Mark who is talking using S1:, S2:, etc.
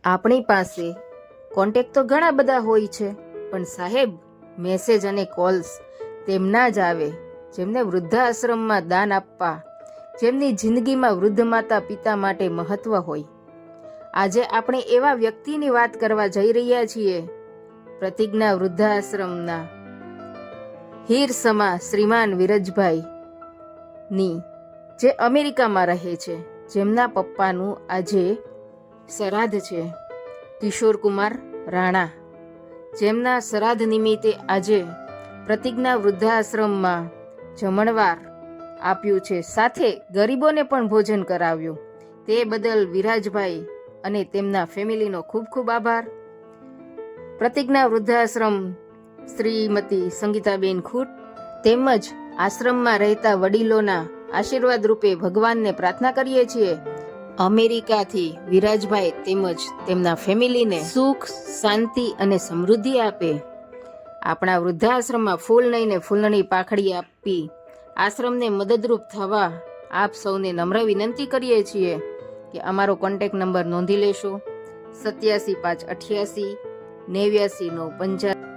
S1: આપણી પાસે કોન્ટેક્ટ તો ઘણા બધા હોય છે, પણ સાહેબ મેસેજ અને કોલ્સ તેમના જ આવે જેમને વૃદ્ધાશ્રમમાં દાન આપવા, જેમની જિંદગીમાં વૃદ્ધ માતા પિતા માટે મહત્વ હોય. આજે આપણે એવા વ્યક્તિની વાત કરવા જઈ રહ્યા છીએ, પ્રતિજ્ઞા વૃદ્ધાશ્રમના હીરસમા શ્રીમાન વિરજભાઈ ની, જે અમેરિકામાં રહે છે, જેમના પપ્પાનું આજે શ્રાદ્ધ છે. કિશોર કુમાર રાણા, જેમના શ્રાદ્ધ નિમિત્તે આજે પ્રતિજ્ઞા વૃદ્ધાશ્રમમાં જમણવાર આપ્યું છે, સાથે ગરીબોને પણ ભોજન કરાવ્યું. તે બદલ વિરાજભાઈ અને તેમના ફેમિલીનો ખૂબ ખૂબ આભાર. પ્રતિજ્ઞા વૃદ્ધાશ્રમ શ્રીમતી સંગીતાબેન ખૂટ તેમજ આશ્રમમાં રહેતા વડીલોના આશીર્વાદ રૂપે ભગવાનને પ્રાર્થના કરીએ છીએ અમેરિકાથી વિરાજભાઈ તેમજ તેમના ફેમિલીને સુખ, શાંતિ અને સમૃદ્ધિ આપે. આપણા વૃદ્ધાશ્રમમાં ફૂલ નહીં ને ફૂલની પાખડી આપી આશ્રમને મદદરૂપ થવા આપ સૌને નમ્ર વિનંતી કરીએ છીએ કે અમારો કોન્ટેક્ટ નંબર નોંધી લેશો 87 588 89 950.